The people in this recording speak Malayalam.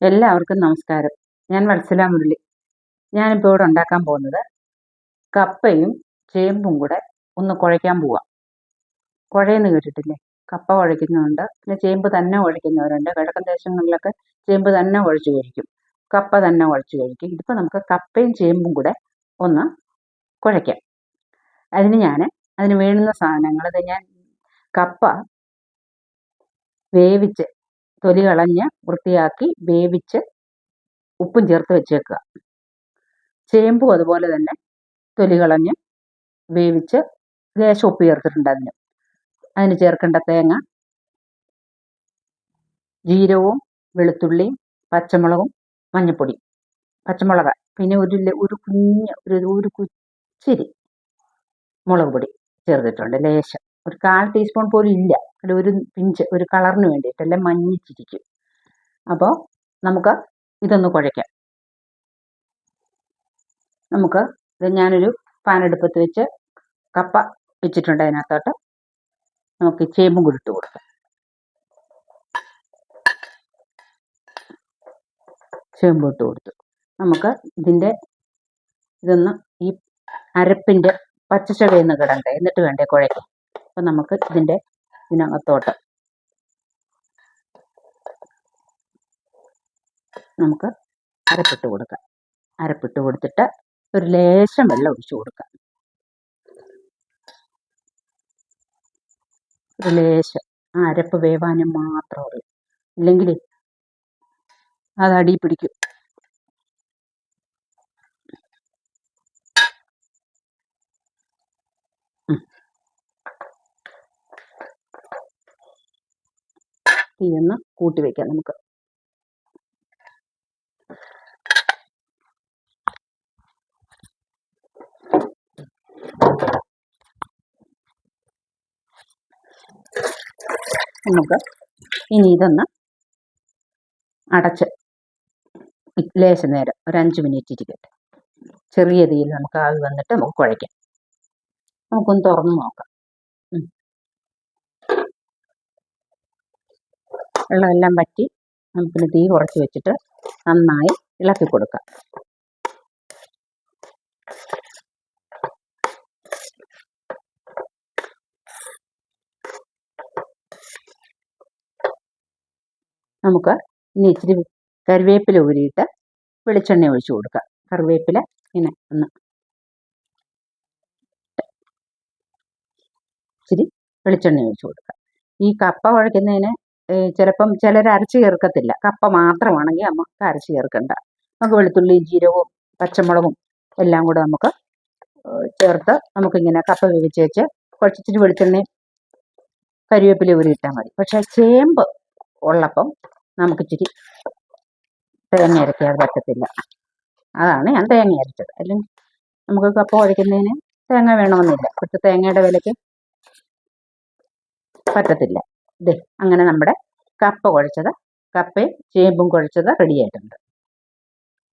എല്ലാവർക്കും നമസ്കാരം. ഞാൻ വത്സല മുരളി. ഞാനിപ്പോൾ ഇവിടെ ഉണ്ടാക്കാൻ പോകുന്നത് കപ്പയും ചേമ്പും കൂടെ ഒന്ന് കുഴയ്ക്കാൻ പോവാം. കുഴയെന്ന് കേട്ടിട്ടില്ലേ? കപ്പ കുഴയ്ക്കുന്നുണ്ട്, പിന്നെ ചേമ്പ് തന്നെ കുഴയ്ക്കുന്നവരുണ്ട്. കിഴക്കൻ ദേശങ്ങളിലൊക്കെ ചേമ്പ് തന്നെ കുഴച്ച് കഴിക്കും, കപ്പ തന്നെ കുഴച്ച് കഴിക്കും. ഇതിപ്പോൾ നമുക്ക് കപ്പയും ചേമ്പും കൂടെ ഒന്ന് കുഴയ്ക്കാം. അതിന് വേണ്ടുന്ന സാധനങ്ങൾ ഞാൻ കപ്പ വേവിച്ച് തൊലി കളഞ്ഞ് വൃത്തിയാക്കി വേവിച്ച് ഉപ്പും ചേർത്ത് വെച്ചേക്കുക. ചേമ്പും അതുപോലെ തന്നെ തൊലി കളഞ്ഞ് വേവിച്ച് ലേശം ഉപ്പ് ചേർത്തിട്ടുണ്ട്. അതിന് ചേർക്കേണ്ട തേങ്ങ, ജീരകവും വെളുത്തുള്ളിയും പച്ചമുളകും മഞ്ഞൾപ്പൊടി, പച്ചമുളക്, പിന്നെ ഒരു കുച്ചിരി മുളക് പൊടി ചേർത്തിട്ടുണ്ട്. ലേശം ഒരു 1/4 ടീസ്പൂൺ പോലും ഇല്ല, അല്ല ഒരു പിഞ്ച്, ഒരു കളറിന് വേണ്ടിയിട്ടല്ലേ, മഞ്ഞിച്ചിരിക്കും. അപ്പോൾ നമുക്ക് ഇതൊന്ന് കുഴയ്ക്കാം. ഞാനൊരു പാനെടുപ്പത്ത് വെച്ച് കപ്പ വെച്ചിട്ടുണ്ട്. അതിനകത്തോട്ട് നമുക്ക് ചേമ്പും കൂടി ഇട്ട് കൊടുക്കാം. ചേമ്പും ഇട്ട് കൊടുത്തു. നമുക്ക് ഇതൊന്ന് ഈ അരപ്പിൻ്റെ പച്ചച്ചവയെന്ന് കിടണ്ടേ, എന്നിട്ട് വേണ്ടേ കുഴയ്ക്കാൻ. അപ്പം നമുക്ക് ഇതിനകത്തോട്ട് നമുക്ക് അരപ്പിട്ട് കൊടുക്കാം. അരപ്പിട്ട് കൊടുത്തിട്ട് ഒരു ലേശം വെള്ളം ഒഴിച്ചു കൊടുക്കാം. ഒരു ലേശം, ആ അരപ്പ് വേവാനും മാത്രം ഉള്ളൂ, ഇല്ലെങ്കിൽ അത് അടി പിടിക്കും. തീയൊന്ന് കൂട്ടി വയ്ക്കാം നമുക്ക്. ഇനി ഇതൊന്ന് അടച്ച് ലേശ നേരം ഒരു 5 മിനിറ്റ് ഇരിക്കട്ടെ. ചെറിയ തീയിൽ നമുക്ക് ആവി വന്നിട്ട് നമുക്ക് കുഴയ്ക്കാം. നമുക്കൊന്ന് തുറന്ന് നോക്കാം. വെള്ളമെല്ലാം വറ്റി പിന്നെ തീ കുറച്ച് വെച്ചിട്ട് നന്നായി ഇളക്കി കൊടുക്കാം. നമുക്ക് ഇനി ഇച്ചിരി കറിവേപ്പില ഊരിയിട്ട് വെളിച്ചെണ്ണ ഒഴിച്ചു കൊടുക്കാം. കറിവേപ്പില ഇങ്ങനെ ഇച്ചിരി വെളിച്ചെണ്ണ ഒഴിച്ചു കൊടുക്കാം. ഈ കപ്പ കുഴയ്ക്കുന്നതിന് ചിലപ്പം ചിലർ അരച്ച് ചേർക്കത്തില്ല. കപ്പ മാത്രമാണെങ്കിൽ നമുക്ക് അരച്ച് ചേർക്കണ്ട. നമുക്ക് വെളുത്തുള്ളിയും ജീരകവും പച്ചമുളകും എല്ലാം കൂടെ നമുക്ക് ചേർത്ത് നമുക്കിങ്ങനെ കപ്പ വേവിച്ച് വെച്ച് കുറച്ചിരി വെളിച്ചെണ്ണയും കറിവേപ്പില ഊരിയിട്ടാൽ മതി. പക്ഷേ ചേമ്പ് ഉള്ളപ്പം നമുക്കിച്ചിരി തേങ്ങ അരയ്ക്കാതെ പറ്റത്തില്ല. അതാണ് ഞാൻ തേങ്ങ അരച്ചത്. അല്ലെങ്കിൽ നമുക്ക് കപ്പ കുഴയ്ക്കുന്നതിന് തേങ്ങ വേണമെന്നില്ല. പക്ഷെ തേങ്ങയുടെ വിലയ്ക്ക് പറ്റത്തില്ല. അങ്ങനെ നമ്മുടെ കപ്പയും ചേമ്പും കുഴച്ചത് റെഡി ആയിട്ടുണ്ട്.